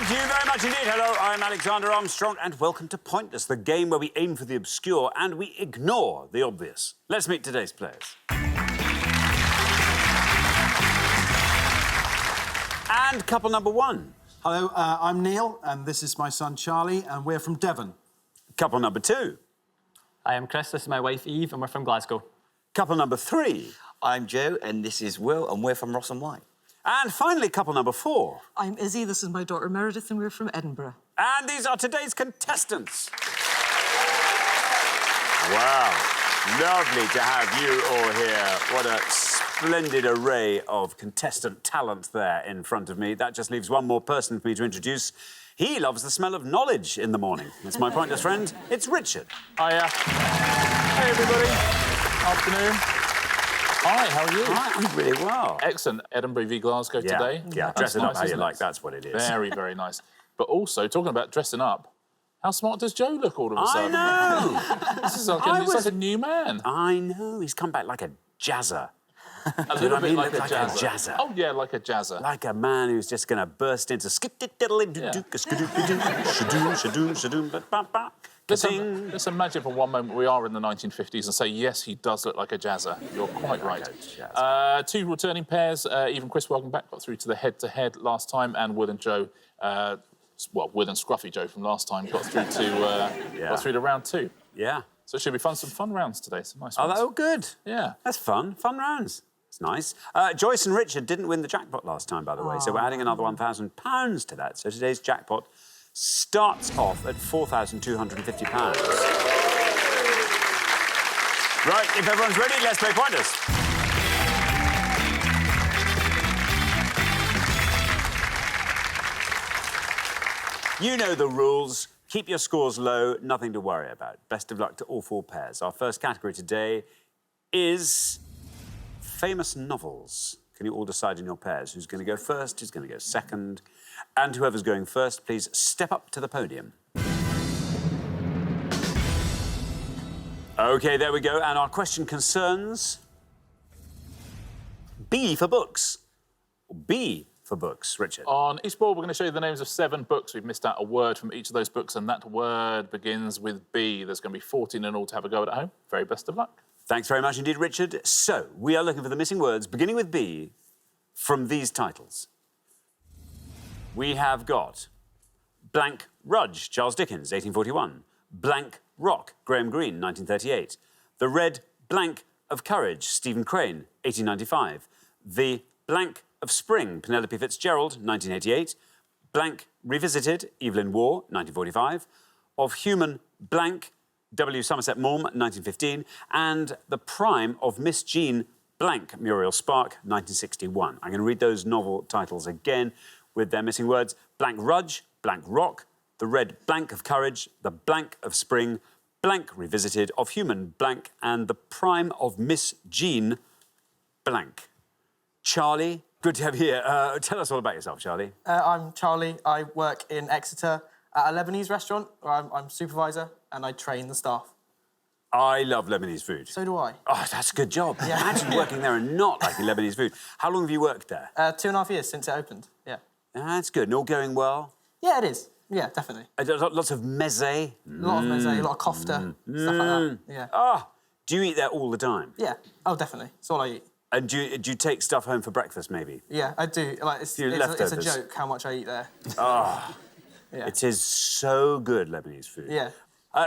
Thank you very much indeed. Hello, I'm Alexander Armstrong, and welcome to Pointless, the game where we aim for the obscure and we ignore the obvious. Let's meet today's players. And couple number one. Hello, I'm Neil, and this is my son Charlie, and we're from Devon. Couple number two. I am Chris, this is my wife Eve, and we're from Glasgow. Couple number three. I'm Joe, and this is Will, and we're from Ross and White. And finally, couple number four. I'm Izzy, this is my daughter Meredith, and we're from Edinburgh. And these are today's contestants. Wow, lovely to have you all here. What a splendid array of contestant talent there in front of me. That just leaves one more person for me to introduce. He loves the smell of knowledge in the morning. It's my pointless friend, it's Richard. Hiya. Hey, everybody. Afternoon. Hi, how are you? Hi, I'm really well. Excellent. Edinburgh v Glasgow today. Yeah, dress it up how you like, that's what it is. Very, very nice. But also, talking about dressing up, how smart does Joe look all of a sudden? I know! This is like a new man. I know, he's come back like a jazzer. A little bit like a Like jazzer. a jazzer. Oh, yeah, like a jazzer. Like a man who's just going to burst into Let's imagine for one moment we are in the 1950s and say, yes, he does look like a jazzer. You're quite right. Two returning pairs. Even Chris, welcome back, got through to the head-to-head last time, and Will and Joe, well, Will and Scruffy Joe from last time got through to round two. Yeah. So it should be fun. Some fun rounds today. Some nice ones. Oh, good. Yeah. That's fun. Fun rounds. It's nice. Joyce and Richard didn't win the jackpot last time, by the way, so we're adding another £1,000 to that. So today's jackpot starts off at £4,250. Right, if everyone's ready, let's play Pointers. You know the rules. Keep your scores low, nothing to worry about. Best of luck to all four pairs. Our first category today is famous novels. Can you all decide in your pairs who's going to go first, who's going to go second? And whoever's going first, please step up to the podium. OK, there we go. And our question concerns B for books. B for books, Richard. On each board, we're going to show you the names of 7 books. We've missed out a word from each of those books, and that word begins with B. There's going to be 14 in all to have a go at home. Very best of luck. Thanks very much indeed, Richard. So, we are looking for the missing words, beginning with B, from these titles. We have got Blank Rudge, Charles Dickens, 1841. Blank Rock, Graham Greene, 1938. The Red Blank of Courage, Stephen Crane, 1895. The Blank of Spring, Penelope Fitzgerald, 1988. Blank Revisited, Evelyn Waugh, 1945. Of Human Blank, W. Somerset Maugham, 1915. And The Prime of Miss Jean Blank, Muriel Spark, 1961. I'm going to read those novel titles again with their missing words. Blank Rudge, Blank Rock, The Red Blank of Courage, The Blank of Spring, Blank Revisited, Of Human Blank, and The Prime of Miss Jean Blank. Charlie, good to have you here. Tell us all about yourself, Charlie. I'm Charlie. I work in Exeter at a Lebanese restaurant where I'm supervisor and I train the staff. I love Lebanese food. So do I. Oh, that's a good job. Yeah. Imagine working there and not liking Lebanese food. How long have you worked there? 2.5 years since it opened, yeah. That's good. And all going well? Yeah, it is. Yeah, definitely. Lots of meze? A lot of meze, a lot of kofta, stuff like that, yeah. Oh, do you eat there all the time? Yeah, oh, definitely. It's all I eat. And do you take stuff home for breakfast, maybe? Yeah, I do. Like, it's a joke how much I eat there. Oh, yeah. It is so good, Lebanese food. Yeah.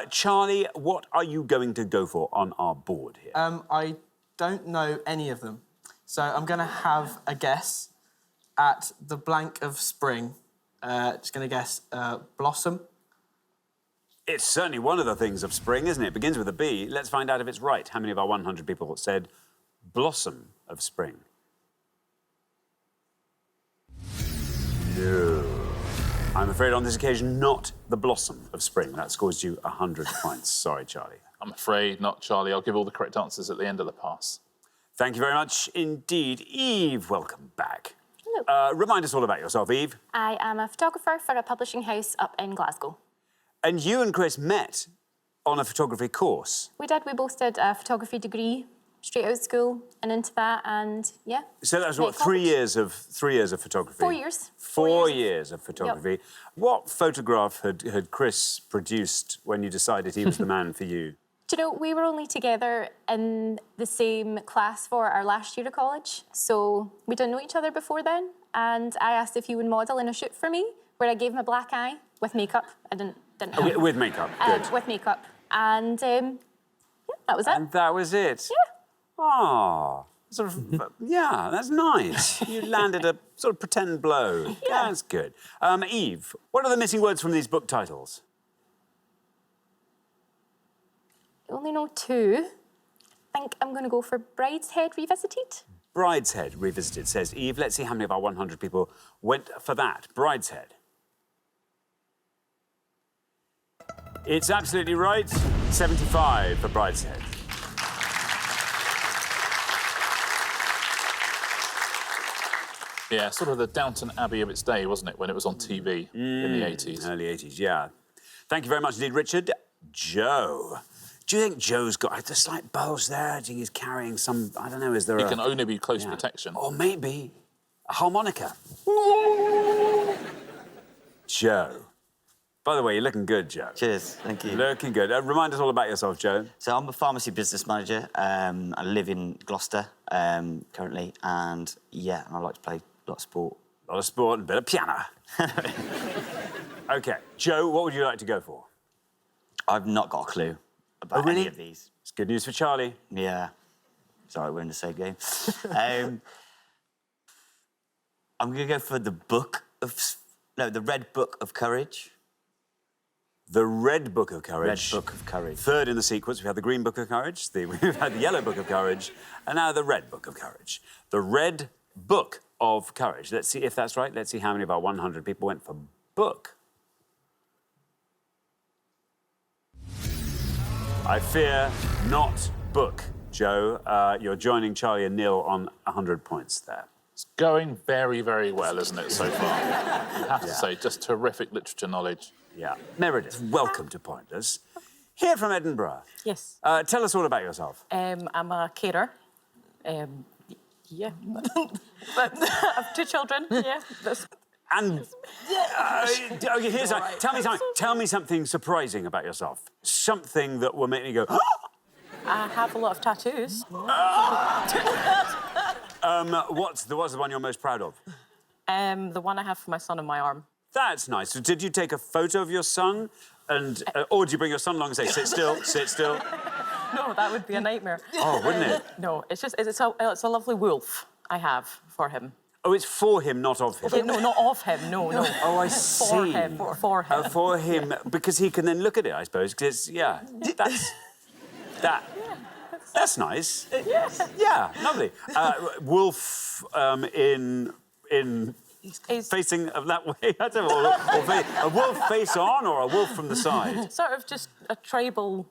Charlie, what are you going to go for on our board here? I don't know any of them. So I'm going to have a guess at the blank of spring. Just going to guess blossom. It's certainly one of the things of spring, isn't it? It begins with a B. Let's find out if it's right. How many of our 100 people said blossom of spring? No. I'm afraid on this occasion, not the blossom of spring. That scores you 100 points. Sorry, Charlie. I'm afraid not, Charlie. I'll give all the correct answers at the end of the pass. Thank you very much indeed. Eve, welcome back. Hello. Remind us all about yourself, Eve. I am a photographer for a publishing house up in Glasgow. And you and Chris met on a photography course. We did. We both did a photography degree straight out of school and into that, and yeah. So that was made what, 3 college. years of photography? 4 years. 4 years of photography. What photograph had Chris produced when you decided he was the man for you? Do you know, we were only together in the same class for our last year of college, so we didn't know each other before then, and I asked if he would model in a shoot for me, where I gave him a black eye with makeup. I didn't have With makeup, good. with makeup. And yeah, that was it. And that was it? Yeah. Ah, sort of, yeah, that's nice. You landed a sort of pretend blow. Yeah. That's good. Eve, what are the missing words from these book titles? I only know 2. I think I'm going to go for Brideshead Revisited. Brideshead Revisited, says Eve. Let's see how many of our 100 people went for that. Brideshead. It's absolutely right. 75 for Brideshead. Yeah, sort of the Downton Abbey of its day, wasn't it, when it was on TV in the 80s? Early 80s, yeah. Thank you very much indeed, Richard. Joe. Do you think Joe's got a slight bulge there? Do you think he's carrying some, I don't know, is there It can only be close protection. Or maybe a harmonica. Joe. By the way, you're looking good, Joe. Cheers, thank you. Looking good. Remind us all about yourself, Joe. So I'm a pharmacy business manager. I live in Gloucester currently, and yeah, and I like to play a lot of sport. A lot of sport and a bit of piano. OK, Joe, what would you like to go for? I've not got a clue about really? any of these. It's good news for Charlie. Yeah. Sorry, we're in the same game. I'm going to go for the the Red Book of Courage. The Red Book of Courage. Red Book of Courage. Third in the sequence, we have the Green Book of Courage, we've had the Yellow Book of Courage, and now the Red Book of Courage. The Red Book of Courage. Let's see if that's right. Let's see how many of our 100 people went for book. I fear not book, Joe. You're joining Charlie and Neil on 100 points there. It's going very, very well, isn't it, so far? I have to say, just terrific literature knowledge. Yeah. Meredith, welcome to Pointless. Here from Edinburgh. Yes. Tell us all about yourself. I'm a carer. Yeah. But I have 2 children. Yeah. And okay, here's tell me something surprising about yourself. Something that will make me go. I have a lot of tattoos. What's the one you're most proud of? The one I have for my son on my arm. That's nice. So did you take a photo of your son, and or did you bring your son along and say, "Sit still, sit still"? No, that would be a nightmare. Oh, wouldn't it? No, it's a lovely wolf I have for him. Oh, it's for him, not of him. Okay, no, not of him. No. Oh, I see. For him. For him. For him, because he can then look at it, I suppose. Because that's nice. Yes. Yeah, lovely. Wolf in facing that way. I don't know. Or a wolf face on, or a wolf from the side. Sort of just a tribal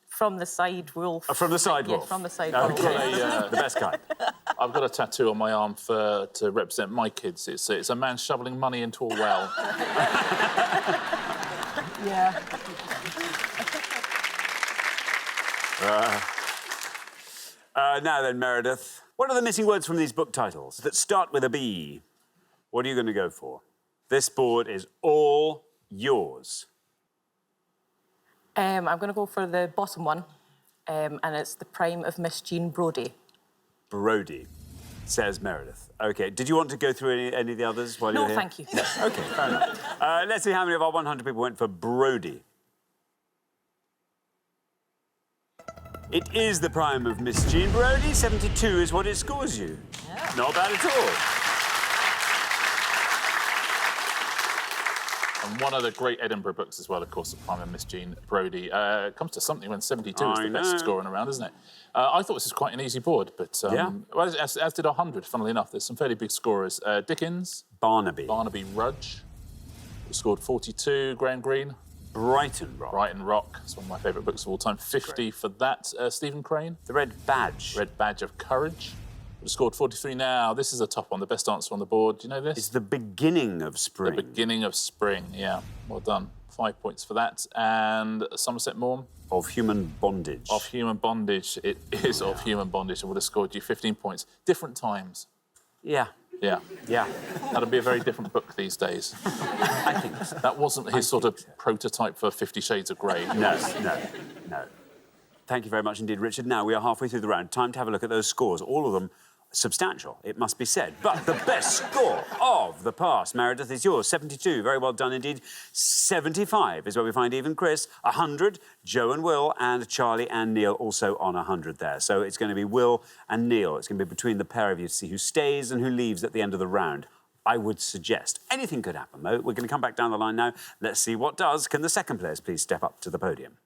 from the side wolf. From the side wolf. Yes, from the side wolf. wolf. The best kind. I've got a tattoo on my arm to represent my kids. It's a man shoveling money into a well. Yeah. Now then, Meredith, what are the missing words from these book titles that start with a B? What are you going to go for? This board is all yours. I'm going to go for the bottom one, and it's The Prime of Miss Jean Brodie. Brodie, says Meredith. OK, did you want to go through any of the others while you were here? No, thank you. OK, fair enough. Let's see how many of our 100 people went for Brodie. It is The Prime of Miss Jean Brodie. 72 is what it scores you. Yeah. Not bad at all. And one of the great Edinburgh books as well, of course, The Prime of Miss Jean Brodie. It comes to something when 72 is the best scoring around, isn't it? I thought this was quite an easy board, but well, as did 100, funnily enough. There's some fairly big scorers. Dickens. Barnaby. Barnaby Rudge. Scored 42. Graham Greene. Brighton Rock. Brighton Rock. It's one of my favourite books of all time. 50 for that. Stephen Crane. The Red Badge. Red Badge of Courage. Scored 43 now. This is a top one, the best answer on the board. Do you know this? It's The Beginning of Spring. The Beginning of Spring, yeah. Well done. 5 points for that. And Somerset Maugham. Of human bondage. Of human bondage. It is of human bondage. I would have scored you 15 points. Different times. Yeah. Yeah. Yeah. That'd be a very different book these days. I think so. That wasn't his sort of prototype for 50 Shades of Grey. No. Thank you very much indeed, Richard. Now we are halfway through the round. Time to have a look at those scores. All of them substantial, it must be said. But the best score of the past, Meredith, is yours. 72, very well done indeed. 75 is where we find even Chris. 100, Joe and Will, and Charlie and Neil also on 100 there. So it's going to be Will and Neil. It's going to be between the pair of you to see who stays and who leaves at the end of the round. I would suggest. Anything could happen, though. We're going to come back down the line now. Let's see what does. Can the second players please step up to the podium?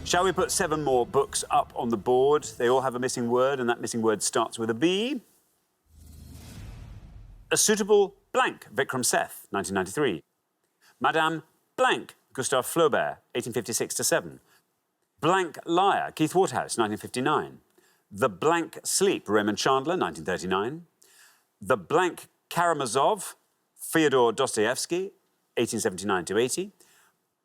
Shall we put 7 more books up on the board? They all have a missing word, and that missing word starts with a B. A Suitable Blank, Vikram Seth, 1993. Madame Blank, Gustave Flaubert, 1856-7. Blank Liar, Keith Waterhouse, 1959. The Blank Sleep, Raymond Chandler, 1939. The Blank Karamazov, Fyodor Dostoevsky, 1879-80.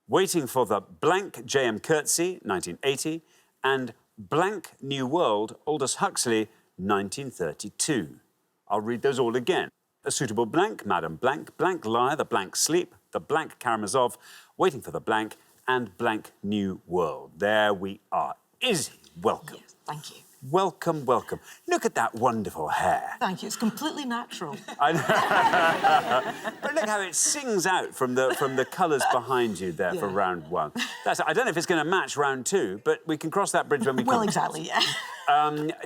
Waiting for the Blank J.M. Coetzee, 1980, and Blank New World, Aldous Huxley, 1932. I'll read those all again. A Suitable Blank, Madame Blank, Blank Liar, The Blank Sleep, The Blank Karamazov, Waiting for the Blank, and Blank New World. There we are. Izzy, welcome. Yes, thank you. Welcome, welcome. Look at that wonderful hair. Thank you. It's completely natural. I know. But look how it sings out from the colours behind you there for round 1. I don't know if it's going to match round 2, but we can cross that bridge when we come. Well, exactly, yeah.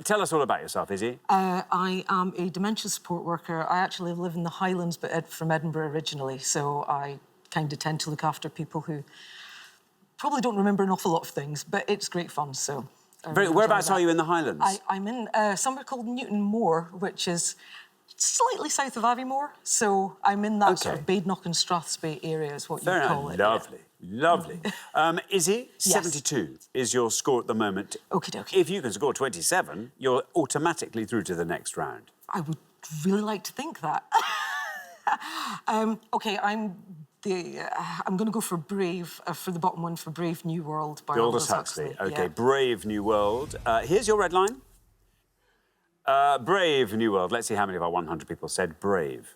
Tell us all about yourself, Izzy. I am a dementia support worker. I actually live in the Highlands, but from Edinburgh originally, so I kind of tend to look after people who probably don't remember an awful lot of things, but it's great fun, so... Whereabouts are you in the Highlands? I'm in somewhere called Newton Moor, which is slightly south of Aviemore. So I'm in that sort of Badenoch and Strathspey area is what you call it. Lovely, lovely. Izzy, 72 is your score at the moment. Okie dokie. If you can score 27, you're automatically through to the next round. I would really like to think that. OK, I'm going to go for Brave, for the bottom one, for Brave New World by Aldous Huxley. OK, yeah. Brave New World. Here's your red line. Brave New World. Let's see how many of our 100 people said Brave.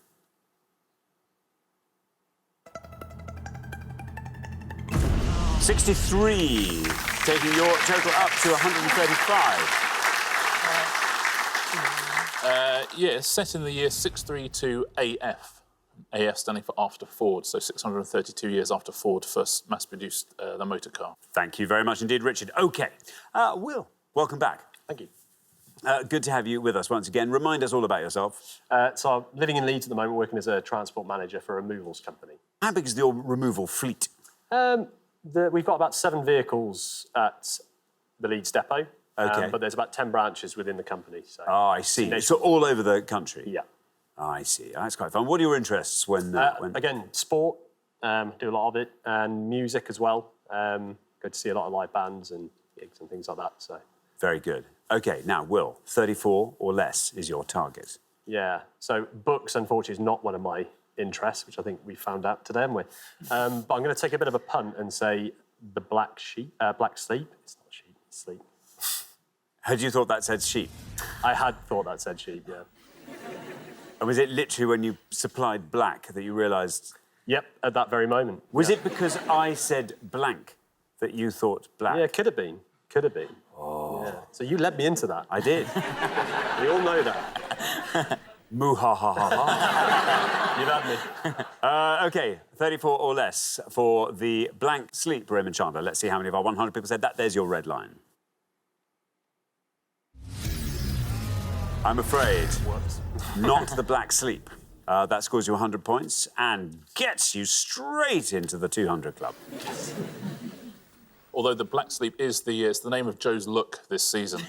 $63, taking your total up to 135. Yeah, it's set in the year 632 AF. AF standing for after Ford, so 632 years after Ford first mass-produced the motor car. Thank you very much indeed, Richard. OK. Will, welcome back. Thank you. Good to have you with us once again. Remind us all about yourself. So I'm living in Leeds at the moment, working as a transport manager for a removals company. How big is your removal fleet? We've got about 7 vehicles at the Leeds depot, but there's about 10 branches within the company. So oh, I see. So all over the country? Yeah. Oh, I see. That's quite fun. What are your interests when... Again, sport, do a lot of it, and music as well. Go to see a lot of live bands and gigs and things like that, so... Very good. OK, now, Will, 34 or less is your target. Yeah, so books, unfortunately, is not one of my interests, which I think we found out today, haven't we? But I'm going to take a bit of a punt and say The Black Sleep. It's not sheep, it's sleep. Had you thought that said sheep? I had thought that said sheep, yeah. And was it literally when you supplied black that you realised... Yep, at that very moment. Was it because I said blank that you thought black? Yeah, could have been. Could have been. Oh. Yeah. So you led me into that. I did. We all know that. Moo ha ha ha ha. You've had me. OK, 34 or less for the Blank Sleep, Raymond Chandler. Let's see how many of our 100 people said that. There's your red line. I'm afraid not the Black Sleep. That scores you 100 points and gets you straight into the 200 club. Although the Black Sleep is it's the name of Joe's look this season.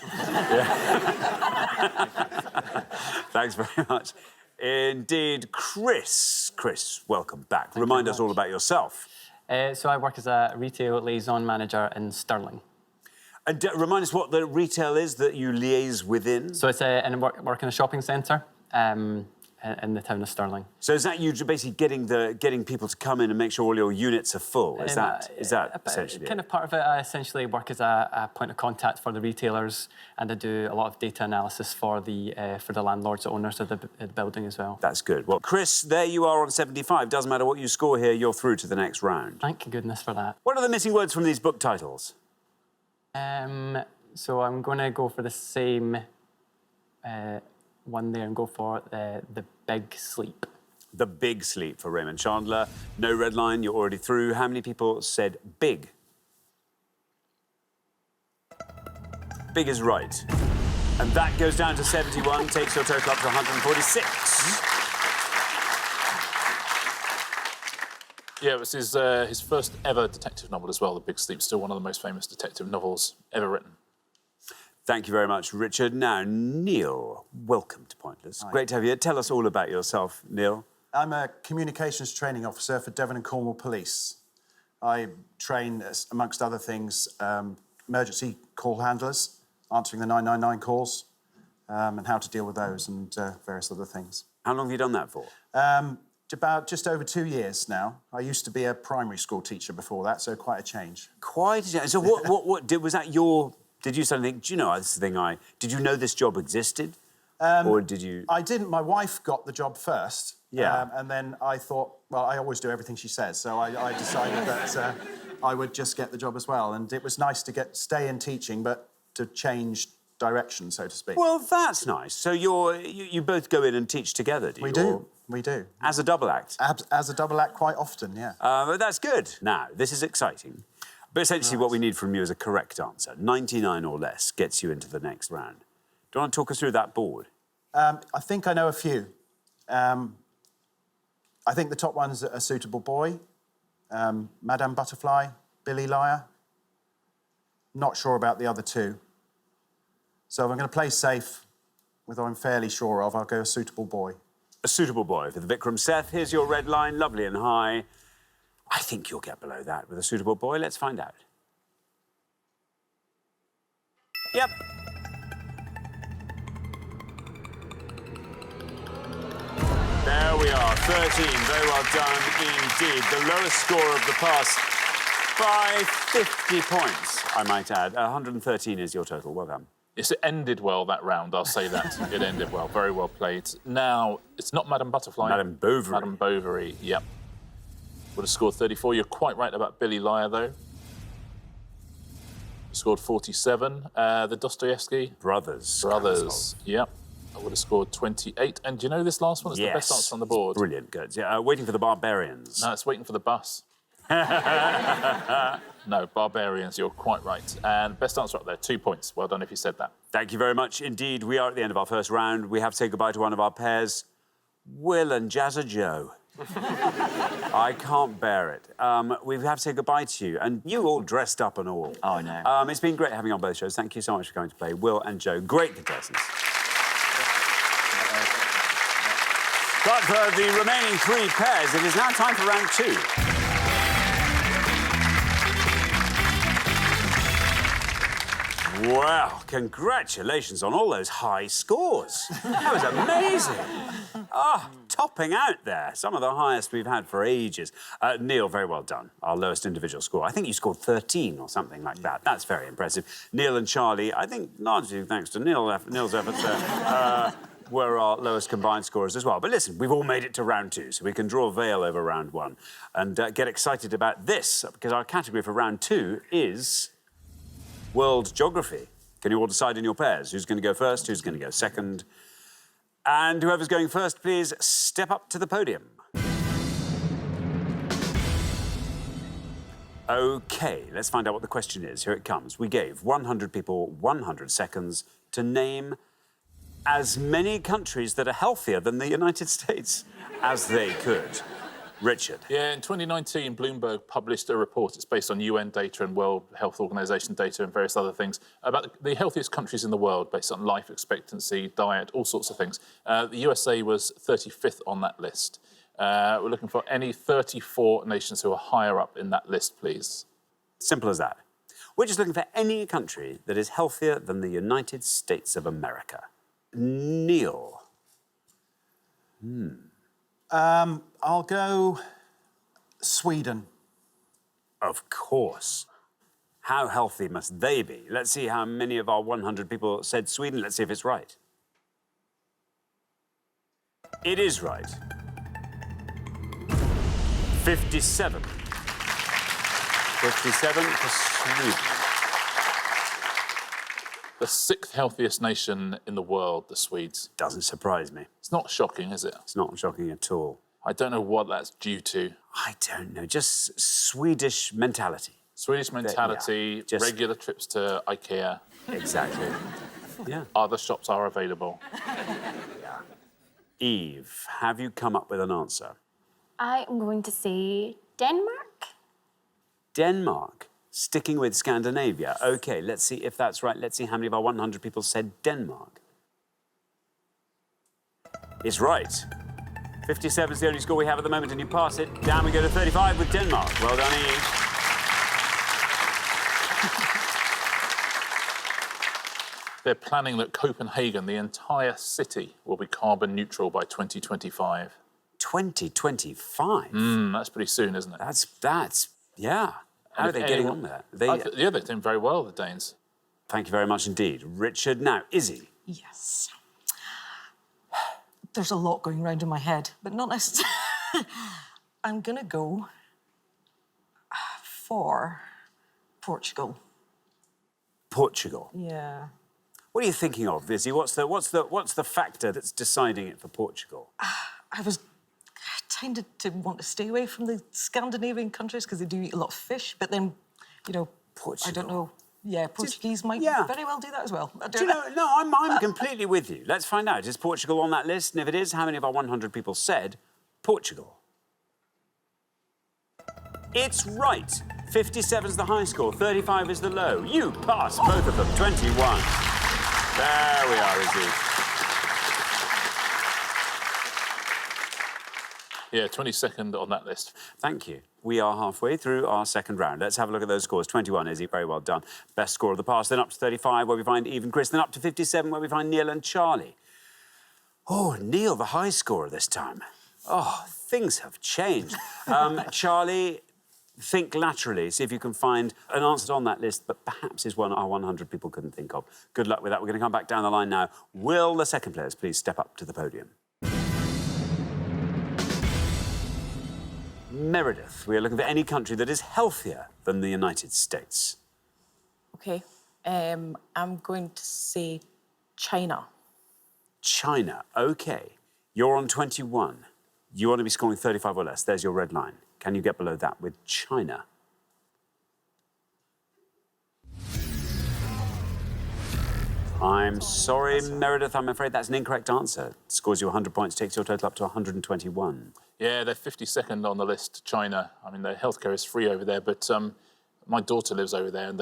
Thanks very much. Indeed, Chris. Chris, welcome back. Remind us all about yourself. So I work as a retail liaison manager in Stirling. And remind us what the retail is that you liaise within. So it's work in a shopping centre. in the town of Stirling. So is that you basically getting people to come in and make sure all your units are full? Is that essentially kind it? of part of it? I essentially work as a point of contact for the retailers, and I do a lot of data analysis for the landlords, the owners of the building as well. That's good. Well, Chris, there you are on 75. Doesn't matter what you score here, you're through to the next round. Thank goodness for that. What are the missing words from these book titles? So I'm going to go for the same one there and go for the Big Sleep. The Big Sleep for Raymond Chandler. No red line, you're already through. How many people said big? Big is right. And that goes down to 71, takes your total up to 146. Yeah, it was his first ever detective novel as well, The Big Sleep, still one of the most famous detective novels ever written. Thank you very much, Richard. Now, Neil, welcome to Pointless. Hi. Great to have you. Tell us all about yourself, Neil. I'm a communications training officer for Devon and Cornwall Police. I train, amongst other things, emergency call handlers, answering the 999 calls, and how to deal with those and various other things. How long have you done that for? About just over 2 years now. I used to be a primary school teacher before that, so quite a change. Quite a change. So was that your... Did you suddenly think, do you know, this is the thing did you know this job existed? Or did you... I didn't. My wife got the job first. Yeah. And then I thought, well, I always do everything she says, so I decided that I would just get the job as well. And it was nice to stay in teaching, but to change direction, so to speak. Well, that's nice. So you both go in and teach together, do you? We do. As a double act? As a double act quite often, yeah. But that's good. Now, this is exciting. But essentially what we need from you is a correct answer. 99 or less gets you into the next round. Do you want to talk us through that board? I think I know a few. I think the top one's A Suitable Boy, Madame Butterfly, Billy Liar. Not sure about the other two. So if I'm going to play safe with what I'm fairly sure of, I'll go A Suitable Boy. A Suitable Boy for the Vikram Seth. Here's your red line, lovely and high. I think you'll get below that with A Suitable Boy. Let's find out. Yep. There we are, 13. Very well done indeed. The lowest score of the past by 50 points, I might add. 113 is your total. Well done. Yes, it ended well, that round, I'll say that. It ended well, very well played. Now, it's not Madame Butterfly. Madame Bovary. Madame Bovary, yep. Would have scored 34. You're quite right about Billy Liar, though. Scored 47. The Dostoevsky? Brothers. Yep. I would have scored 28. And do you know this last one? It's the best answer on the board. Brilliant, good. Yeah, Waiting for the Barbarians. No, it's Waiting for the Bus. No, Barbarians, you're quite right. And best answer up there, 2 points. Well done if you said that. Thank you very much indeed. We are at the end of our first round. We have to say goodbye to one of our pairs, Will and Jazza Joe. I can't bear it. We have to say goodbye to you, and you all dressed up and all. Oh, no. It's been great having you on both shows. Thank you so much for coming to play. Will and Joe, great contestants. But for the remaining three pairs, it is now time for round two. Well, congratulations on all those high scores. That was amazing. Topping out there. Some of the highest we've had for ages. Neil, very well done. Our lowest individual score. I think you scored 13 or something like that. That's very impressive. Neil and Charlie, I think largely thanks to Neil's efforts, were our lowest combined scorers as well. But listen, we've all made it to round two, so we can draw a veil over round one and get excited about this, because our category for round two is World Geography. Can you all decide in your pairs who's going to go first, who's going to go second? And whoever's going first, please step up to the podium. OK, let's find out what the question is. Here it comes. We gave 100 people 100 seconds to name as many countries that are healthier than the United States as they could. Richard. Yeah, in 2019, Bloomberg published a report. It's based on UN data and World Health Organization data and various other things about the healthiest countries in the world based on life expectancy, diet, all sorts of things. The USA was 35th on that list. We're looking for any 34 nations who are higher up in that list, please. Simple as that. We're just looking for any country that is healthier than the United States of America. Neil. I'll go Sweden. Of course. How healthy must they be? Let's see how many of our 100 people said Sweden. Let's see if it's right. It is right. 57. 57 for Sweden. The 6th healthiest nation in the world, the Swedes. Doesn't surprise me. It's not shocking, is it? It's not shocking at all. I don't know what that's due to. I don't know, just Swedish mentality. Swedish mentality, yeah, just- regular trips to IKEA. Exactly. Yeah. Other shops are available. Eve, have you come up with an answer? I am going to say Denmark. Denmark. Sticking with Scandinavia. OK, let's see if that's right. Let's see how many of our 100 people said Denmark. It's right. 57 is the only score we have at the moment, and you pass it. Down we go to 35 with Denmark. Well done, Eve. They're planning that Copenhagen, the entire city, will be carbon neutral by 2025. 2025? That's pretty soon, isn't it? That's yeah. How are they getting on with that? Yeah, they're doing very well, the Danes. Thank you very much indeed. Richard, now, Izzy. Yes. There's a lot going round in my head, but not necessarily. I'm going to go for Portugal. Portugal. Yeah. What are you thinking of, Izzy? What's the factor that's deciding it for Portugal? I was tended to want to stay away from the Scandinavian countries because they do eat a lot of fish, but then, you know, Portugal. I don't know. Yeah, Portuguese might very well do that as well. Do you know, no, I'm completely with you. Let's find out. Is Portugal on that list? And if it is, how many of our 100 people said Portugal? It's right. 57 is the high score, 35 is the low. You pass both of them, 21. There we are, Izzy. Yeah, 22nd on that list. Thank you. We are halfway through our second round. Let's have a look at those scores. 21, Izzy, very well done. Best score of the past, then up to 35, where we find Eve and Chris, then up to 57, where we find Neil and Charlie. Oh, Neil, the high scorer this time. Oh, things have changed. Charlie, think laterally, see if you can find an answer on that list, but perhaps is one our 100 people couldn't think of. Good luck with that. We're going to come back down the line now. Will the second players please step up to the podium? Meredith, we are looking for any country that is healthier than the United States. OK. I'm going to say China. China, OK. You're on 21. You want to be scoring 35 or less. There's your red line. Can you get below that with China? I'm sorry, Meredith. I'm afraid that's an incorrect answer. Scores you 100 points, takes your total up to 121. Yeah, they're 52nd on the list, China. I mean, their healthcare is free over there, but my daughter lives over there, and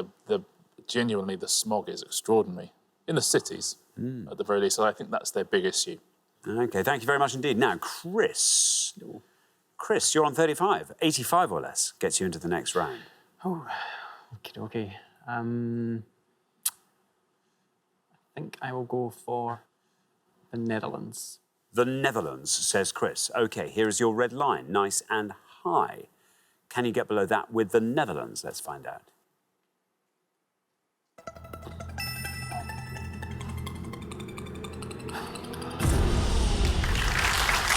genuinely the smog is extraordinary. In the cities, at the very least. So I think that's their big issue. OK, thank you very much indeed. Now, Chris. Chris, you're on 35. 85 or less gets you into the next round. Oh, OK. I think I will go for the Netherlands. The Netherlands, says Chris. OK, here is your red line, nice and high. Can you get below that with the Netherlands? Let's find out.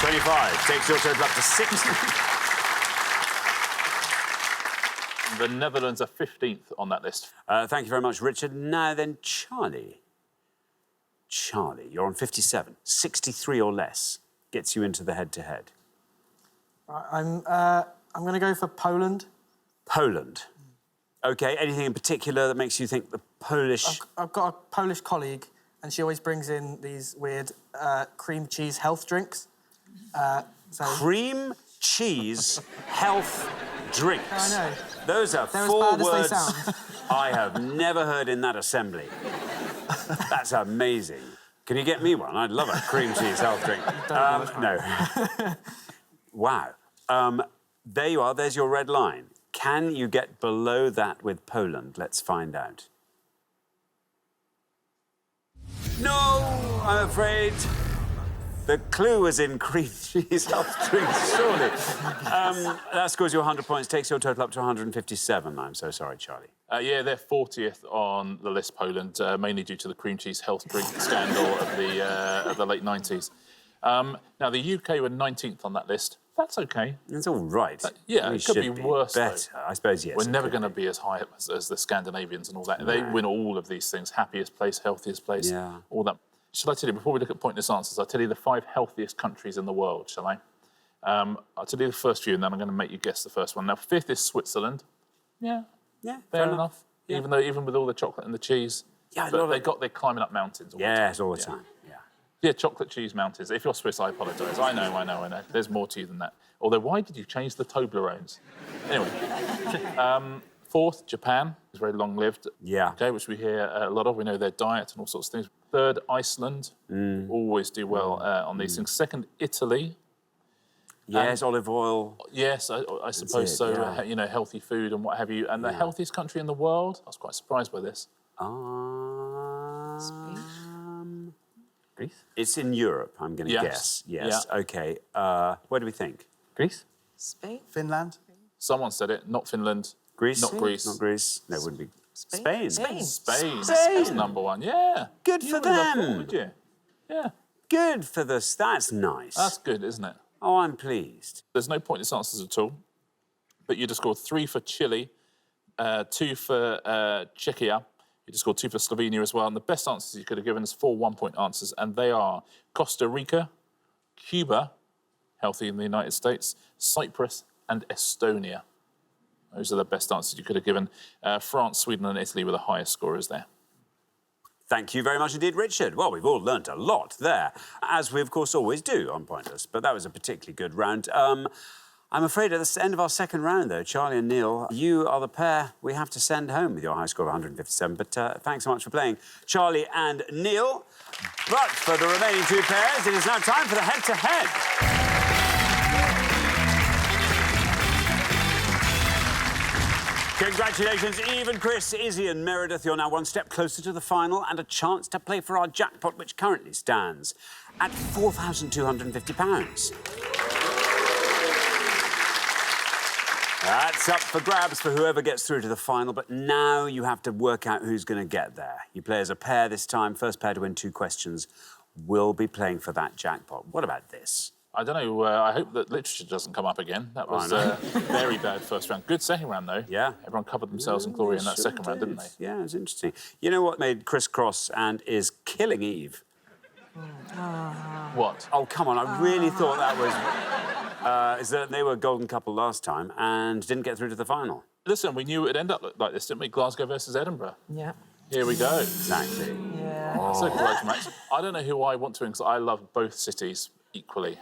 $25 takes your total up to 60. The Netherlands are 15th on that list. Thank you very much, Richard. Now then, Charlie. Charlie, you're on 57. 63 or less gets you into the head-to-head. Right, I'm going to go for Poland. Poland. OK, anything in particular that makes you think the Polish... I've got a Polish colleague, and she always brings in these weird cream cheese health drinks. Cream cheese health drinks. I know. Those are They're four as bad as words they sound. I have never heard in that assembly. That's amazing. Can you get me one? I'd love a cream cheese health drink. No. Wow. There you are. There's your red line. Can you get below that with Poland? Let's find out. No, I'm afraid The clue was in cream cheese soft drinks, surely. That scores you 100 points, takes your total up to 157. I'm so sorry, Charlie. Yeah, they're 40th on the list, Poland, mainly due to the cream cheese health drink scandal of the late 90s. Now, the UK were 19th on that list. That's OK. It's all right. Yeah, We it could be should worse, though. better. I suppose, yes. We're it never could going to be. be as high as the Scandinavians and all that. They win all of these things. Happiest place, healthiest place, Yeah. all that. Shall I tell you, before we look at pointless answers, I'll tell you the 5 healthiest countries in the world, shall I? I'll tell you the first few, and then I'm going to make you guess the first one. Now, 5th is Switzerland. Yeah, Yeah, fair enough. Yeah. Even with all the chocolate and the cheese. Yeah, but they're climbing up mountains all the time. Yes, all the time. Yeah. Yeah, chocolate cheese mountains. If you're Swiss, I apologise. I know. There's more to you than that. Although, why did you change the Toblerones? Anyway. 4th, Japan. It's very long-lived. Yeah. Okay, which we hear a lot of. We know their diet and all sorts of things. 3rd, Iceland. Always do well on these things. 2nd, Italy. Yes, olive oil. Yes, I suppose it, so. yeah. You know, healthy food and what have you. And the healthiest country in the world. I was quite surprised by this. Greece? It's in Europe, I'm going to Yes. guess. Yes. Yeah. OK. Where do we think? Greece? Spain? Finland? Someone said it. Not Finland. Greece? Not Greece. Not Greece. No, it wouldn't be. Spain. Spain. That's number 1. Yeah. Good You for wouldn't have thought, them. would you? Yeah. Good for this. That's nice. That's good, isn't it? Oh, I'm pleased. There's no pointless answers at all. But you just scored 3 for Chile, 2 for Czechia. You just scored 2 for Slovenia as well. And the best answers you could have given is 4 one-point answers. And they are Costa Rica, Cuba, healthy in the United States, Cyprus, and Estonia. Those are the best answers you could have given. France, Sweden, and Italy were the highest scorers there. Thank you very much indeed, Richard. Well, we've all learnt a lot there, as we, of course, always do on Pointless. But that was a particularly good round. I'm afraid at the end of our second round, though, Charlie and Neil, you are the pair we have to send home with your high score of 157. But thanks so much for playing, Charlie and Neil. But for the remaining 2 pairs, it is now time for the head-to-head. Congratulations, Eve and Chris, Izzy and Meredith. You're now 1 step closer to the final and a chance to play for our jackpot, which currently stands at £4,250. That's up for grabs for whoever gets through to the final, but now you have to work out who's going to get there. You play as a pair this time. First pair to win 2 questions will be playing for that jackpot. What about this? I don't know. I hope that literature doesn't come up again. That was very bad first round. Good second round, though. Yeah. Everyone covered themselves in glory in that second round, didn't they? Yeah, it was interesting. You know what made Chris cross and is killing Eve? What? Oh, come on. I really thought that was... is that they were a golden couple last time and didn't get through to the final. Listen, we knew it would end up like this, didn't we? Glasgow versus Edinburgh. Yeah. Here we go. Exactly. Yeah. It's a great match. I don't know who I want to win because I love both cities equally,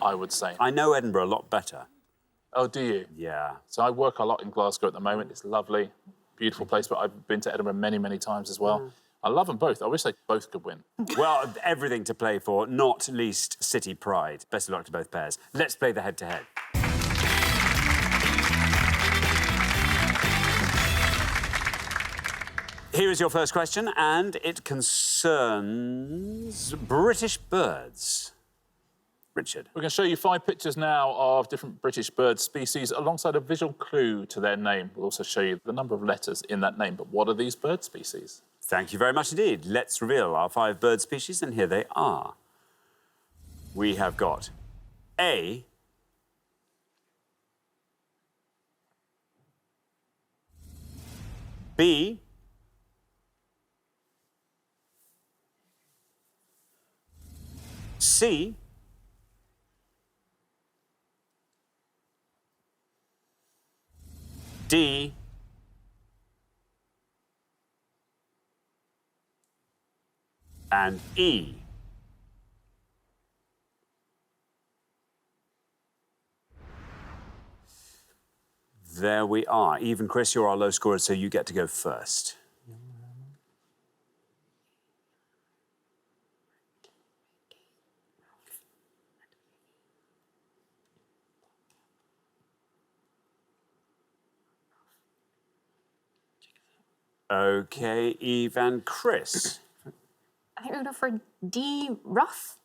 I would say. I know Edinburgh a lot better. Oh, do you? Yeah. So I work a lot in Glasgow at the moment. It's lovely, beautiful place, but I've been to Edinburgh many, many times as well. I love them both. I wish they both could win. Well, everything to play for, not least city pride. Best of luck to both pairs. Let's play the head-to-head. Here is your first question, and it concerns British birds. Richard. We're going to show you 5 pictures now of different British bird species alongside a visual clue to their name. We'll also show you the number of letters in that name. But what are these bird species? Thank you very much indeed. Let's reveal our 5 bird species, and here they are. We have got A, B, C, D, and E. There we are. Even Chris, you're our low scorer, so you get to go first. OK, Eve and Chris. I think we're going for D, rough.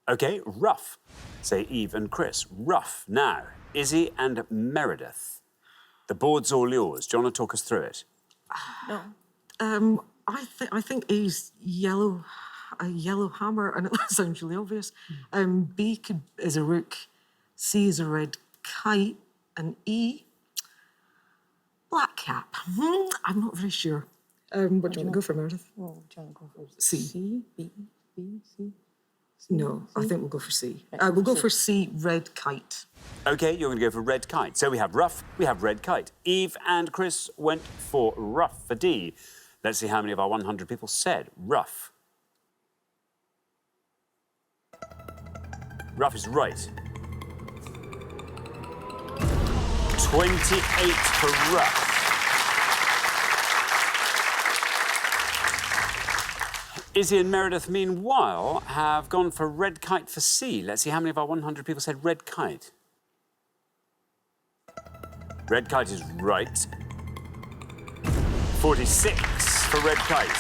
OK, rough. Say Eve and Chris. Rough. Now, Izzy and Meredith. The board's all yours. Do you want to talk us through it? No. I think A's yellow, a yellow hammer, and that sounds really obvious. B is a rook, C is a red kite, and E, black cap. I'm not very sure. What do you want to go for, Meredith? Well, do you want to go for C. C, B, C? No, I think we'll go for C. We'll go for C, red kite. OK, you're going to go for red kite. So we have rough, we have red kite. Eve and Chris went for rough for D. Let's see how many of our 100 people said rough. Rough is right. 28 for rough. Izzy and Meredith, meanwhile, have gone for red kite for C. Let's see how many of our 100 people said red kite. Red kite is right. 46 for red kite.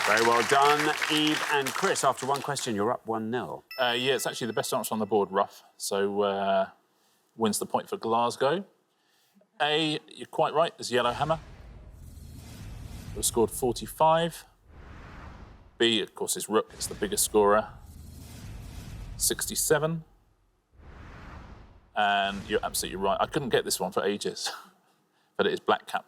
Very well done, Eve and Chris. After one question, you're up 1-0. Yeah, it's actually the best answer on the board, rough. So wins the point for Glasgow. A, you're quite right, is yellow hammer. We've scored 45. B, of course, is rook. It's the biggest scorer. 67. And you're absolutely right. I couldn't get this one for ages, but it is black cap.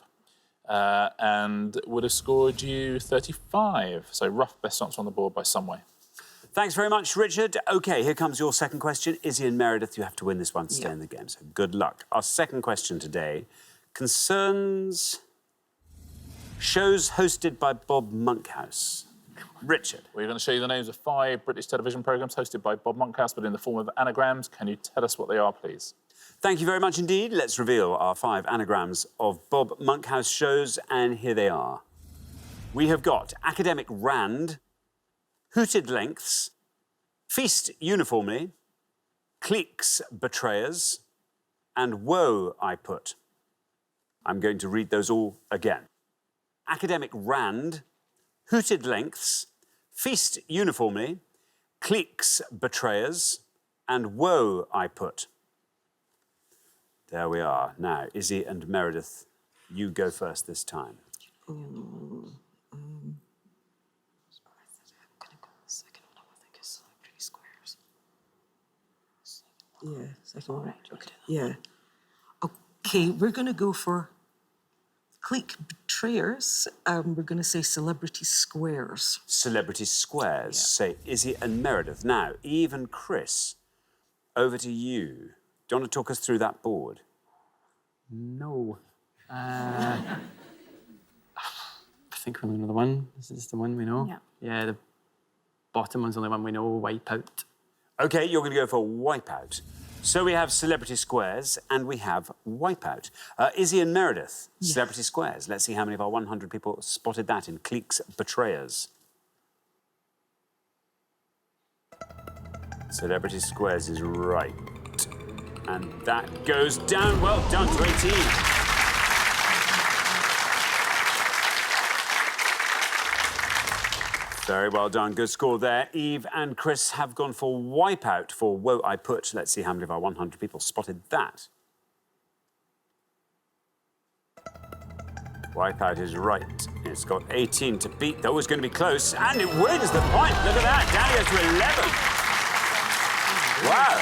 And would have scored you 35. So rough, best answer on the board by some way. Thanks very much, Richard. OK, here comes your second question. Izzy and Meredith, you have to win this one to stay in the game, so good luck. Our second question today concerns shows hosted by Bob Monkhouse. Richard. We're going to show you the names of 5 British television programmes hosted by Bob Monkhouse, but in the form of anagrams. Can you tell us what they are, please? Thank you very much indeed. Let's reveal our 5 anagrams of Bob Monkhouse shows, and here they are. We have got Academic Rand, Hooted Lengths, Feast Uniformly, Cliques Betrayers, and Woe I Put. I'm going to read those all again. Academic Rand, Hooted Lengths, Feast Uniformly, Cliques Betrayers, and Woe I Put. There we are. Now, Izzy and Meredith, you go first this time. Yeah, second one. Okay. Yeah. OK, we're going to go for clique betrayers. We're going to say celebrity squares. Celebrity squares. Say Izzy and Meredith. Now, Eve and Chris, over to you. Do you want to talk us through that board? No. I think we only know the one. This is the one we know. Yeah. Yeah, the bottom one's the only one we know, Wipeout. OK, you're going to go for Wipeout. So we have Celebrity Squares and we have Wipeout. Izzy and Meredith, Celebrity Squares. Let's see how many of our 100 people spotted that in Cliques Betrayers. Celebrity Squares is right. And that goes down. Well done to 18. Very well done. Good score there. Eve and Chris have gone for Wipeout for Woe I Put. Let's see how many of our 100 people spotted that. Wipeout is right. It's got 18 to beat. That was going to be close. And it wins the point. Look at that. Down to 11. Wow.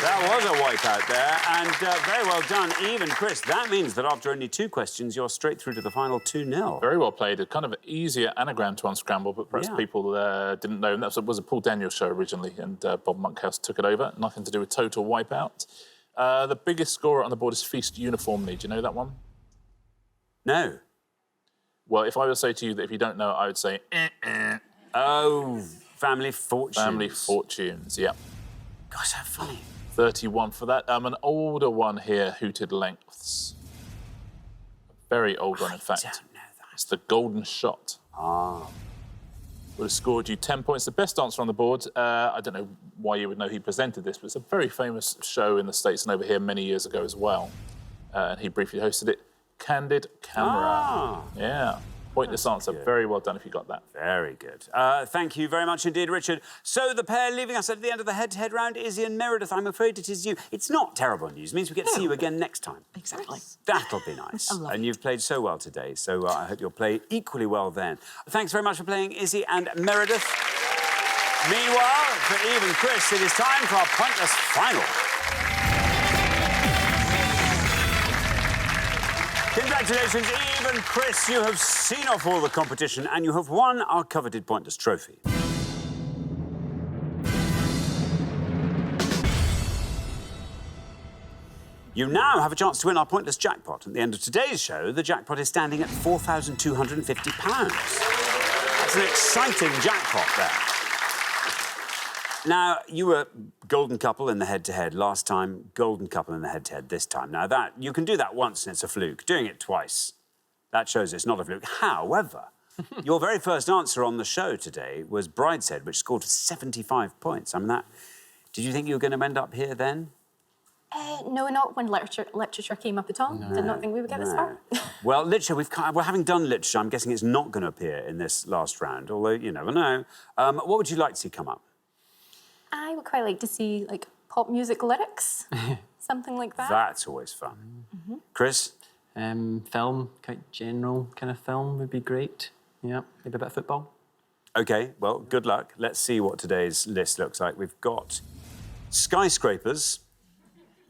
That was a wipeout there, and very well done, Eve and Chris. That means that after only 2 questions, you're straight through to the final 2-0. Very well played. A kind of an easier anagram to unscramble, but perhaps people didn't know. And that was a Paul Daniels show originally, and Bob Monkhouse took it over. Nothing to do with total wipeout. The biggest scorer on the board is Feast Uniformly. Do you know that one? No. Well, if I were to say to you that if you don't know it, I would say, Oh, Family Fortunes. Family Fortunes, yeah. Gosh, how funny. 31 for that. An older one here, Hooted Lengths. A very old one, in fact. I don't know that. It's the Golden Shot. Ah. Would have scored you 10 points. The best answer on the board. I don't know why you would know he presented this, but it's a very famous show in the States and over here many years ago as well. And he briefly hosted it. Candid Camera. Ah. Yeah. Pointless answer. Good. Very well done if you got that. Very good. Thank you very much indeed, Richard. So the pair leaving us at the end of the head-to-head round, Izzy and Meredith, I'm afraid it is you. It's not terrible news. It means we get to see you again next time. Exactly. That'll be nice. I love And it. you've played so well today, so I hope you'll play equally well then. Thanks very much for playing, Izzy and Meredith. Meanwhile, for Eve and Chris, it is time for our Pointless Final. Congratulations, Eve and Chris. You have seen off all the competition and you have won our coveted Pointless Trophy. You now have a chance to win our Pointless Jackpot. At the end of today's show, the jackpot is standing at £4,250. That's an exciting jackpot there. Now, you were golden couple in the head-to-head last time, golden couple in the head-to-head this time. Now, you can do that once and it's a fluke. Doing it twice, that shows it's not a fluke. However, your very first answer on the show today was Brideshead, which scored 75 points. I mean, did you think you were going to end up here then? No, not when literature came up at all. Did not think we would get this far. Well, literature, we're having done literature. I'm guessing it's not going to appear in this last round, although you never know. What would you like to see come up? I would quite like to see, like, pop music lyrics, something like that. That's always fun. Chris? Film, quite general kind of film would be great. Yeah, maybe a bit of football. OK, well, good luck. Let's see what today's list looks like. We've got skyscrapers,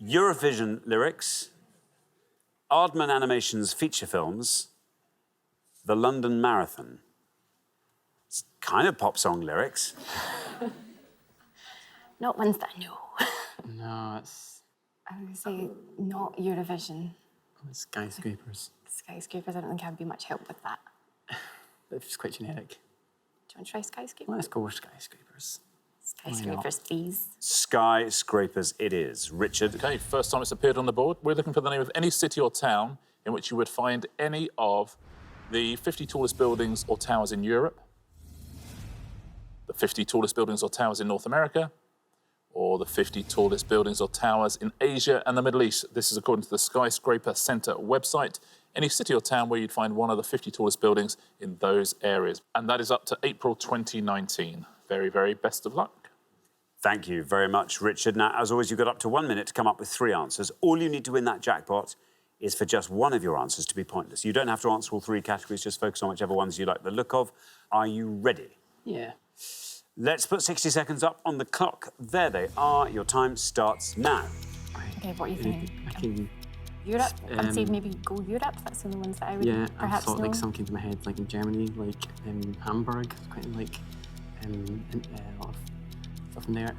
Eurovision lyrics, Aardman Animation's feature films, the London Marathon. It's kind of pop song lyrics. Not ones that I know. No, it's I would say not Eurovision. skyscrapers. Skyscrapers, I don't think I'd be much help with that. It's quite generic. Do you want to try skyscrapers? Let's go with skyscrapers. Skyscrapers, please. Skyscrapers it is. Richard? OK, first time it's appeared on the board. We're looking for the name of any city or town in which you would find any of the 50 tallest buildings or towers in Europe, the 50 tallest buildings or towers in North America, or the 50 tallest buildings or towers in Asia and the Middle East. This is according to the Skyscraper Centre website. Any city or town where you'd find one of the 50 tallest buildings in those areas. And that is up to April 2019. Very, very best of luck. Thank you very much, Richard. Now, as always, you've got up to 1 minute to come up with 3 answers. All you need to win that jackpot is for just one of your answers to be pointless. You don't have to answer all 3 categories, just focus on whichever ones you like the look of. Are you ready? Yeah. Let's put 60 seconds up on the clock. There they are. Your time starts now. Okay, what are you thinking? I can. Europe? I'd say maybe go Europe. That's the only ones that I would Yeah, I perhaps thought know. like some came to my head, like in Germany, like Hamburg, quite like a lot of stuff in there.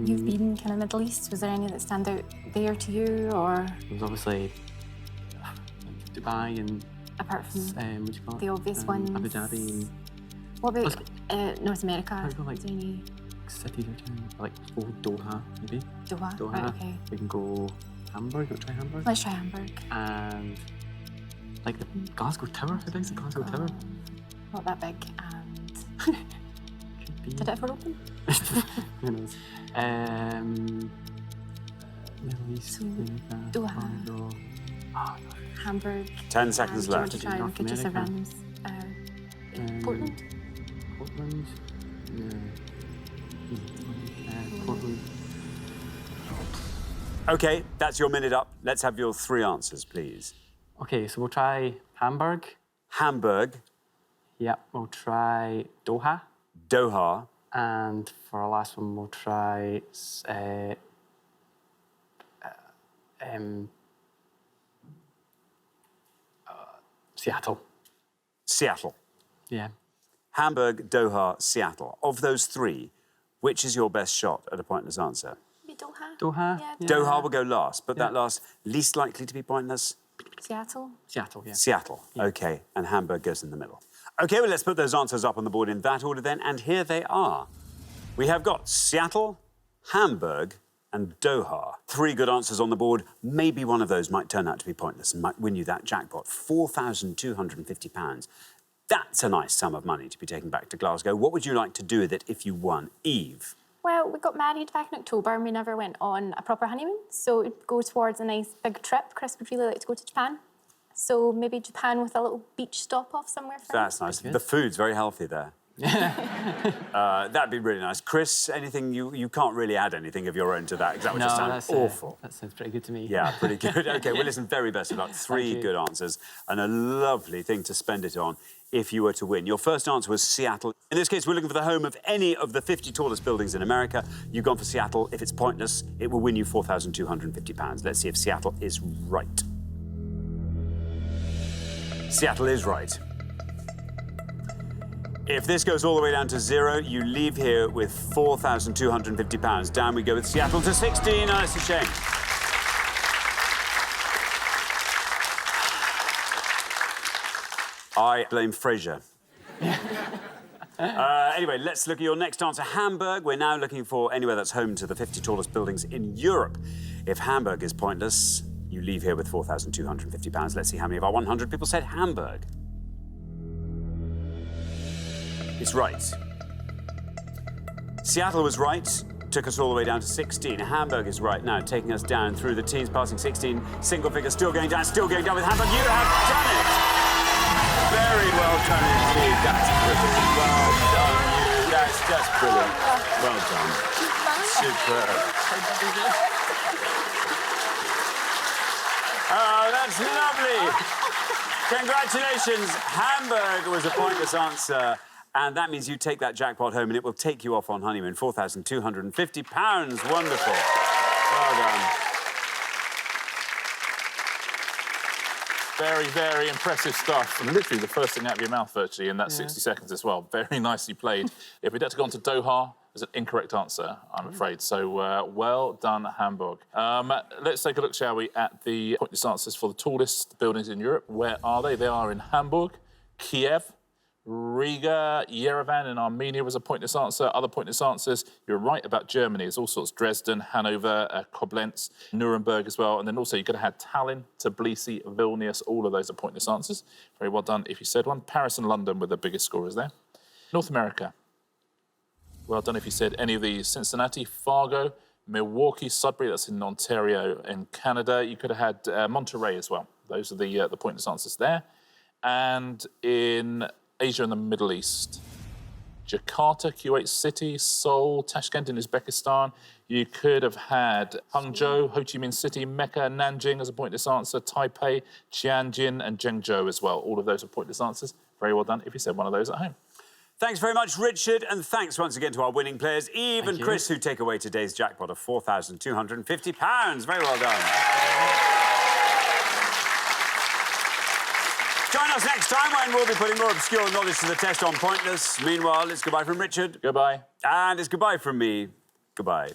You've been kind of Middle East. Was there any that stand out there to you, or There was obviously like Dubai and apart from what do you call it? the obvious ones? Abu Dhabi and What about North America? I'd go like Is there any cities or towns, like Doha maybe. Doha? Doha. Right, okay. We can go Hamburg. We'll try Hamburg. Let's try Hamburg. And like the Glasgow Tower. How big is the Glasgow Tower? Not that big. And Could be. did it ever open? Who knows? Middle East. So, America, Doha. Congo. Hamburg. 10 seconds and do you left. want to try North just a America. random Portland? Portland. Portland. OK, that's your minute up. Let's have your 3 answers, please. Okay, so we'll try Hamburg. Hamburg, Yep, we'll try Doha. Doha, And for our last one, we'll try Seattle. Seattle. Yeah. Hamburg, Doha, Seattle. Of those 3, which is your best shot at a pointless answer? Maybe Doha? Doha? Yeah, Yeah. Doha will go last, but that last, least likely to be pointless? Seattle? Seattle, yeah. Seattle. OK, and Hamburg goes in the middle. OK, well, let's put those answers up on the board in that order then, and here they are. We have got Seattle, Hamburg, and Doha. 3 good answers on the board. Maybe one of those might turn out to be pointless and might win you that jackpot, £4,250. That's a nice sum of money to be taken back to Glasgow. What would you like to do with it if you won? Eve? Well, we got married back in October and we never went on a proper honeymoon, so it'd go towards a nice big trip. Chris would really like to go to Japan. So maybe Japan with a little beach stop off somewhere for That's nice. The food's very healthy there. That'd be really nice. Chris, anything you can't really add anything of your own to that because that would just sound awful. That sounds pretty good to me. Yeah, pretty good. OK, well, listen, very best of luck. 3 good answers and a lovely thing to spend it on if you were to win. Your first answer was Seattle. In this case, we're looking for the home of any of the 50 tallest buildings in America. You've gone for Seattle. If it's pointless, it will win you £4,250. Let's see if Seattle is right. Seattle is right. If this goes all the way down to 0, you leave here with £4,250. Down we go with Seattle to 16. Oh, it's a shame. I blame Fraser. Anyway, let's look at your next answer. Hamburg. We're now looking for anywhere that's home to the 50 tallest buildings in Europe. If Hamburg is pointless, you leave here with £4,250. Let's see how many of our 100 people said Hamburg. It's right. Seattle was right, took us all the way down to 16. Hamburg is right now, taking us down through the teens, passing 16. Single figure still going down with Hamburg. You have done it! Very well done indeed. That's brilliant. Well done, you. That's just brilliant. Well done. Superb. Oh, that's lovely. Congratulations. Hamburg was a pointless answer. And that means you take that jackpot home and it will take you off on honeymoon. £4,250. Wonderful. Well done. Very, very impressive stuff. And literally the first thing out of your mouth, virtually, in that 60 seconds as well. Very nicely played. If we'd had to go on to Doha, it's an incorrect answer, I'm afraid. So, well done, Hamburg. Let's take a look, shall we, at the pointless answers for the tallest buildings in Europe. Where are they? They are in Hamburg, Kiev, Riga, Yerevan in Armenia was a pointless answer. Other pointless answers, you're right about Germany. There's all sorts. Dresden, Hanover, Koblenz, Nuremberg as well. And then also you could have had Tallinn, Tbilisi, Vilnius. All of those are pointless answers. Very well done if you said one. Paris and London were the biggest scorers there. North America. Well done if you said any of these. Cincinnati, Fargo, Milwaukee, Sudbury, that's in Ontario in Canada. You could have had Monterey as well. Those are the pointless answers there. And in Asia and the Middle East. Jakarta, Kuwait City, Seoul, Tashkent in Uzbekistan. You could have had Hangzhou, Ho Chi Minh City, Mecca, Nanjing as a pointless answer, Taipei, Tianjin and Zhengzhou as well. All of those are pointless answers. Very well done if you said one of those at home. Thanks very much, Richard, and thanks once again to our winning players, Eve and Chris, who take away today's jackpot of £4,250. Very well done. Join us next time when we'll be putting more obscure knowledge to the test on Pointless. Meanwhile, it's goodbye from Richard. Goodbye. And it's goodbye from me. Goodbye.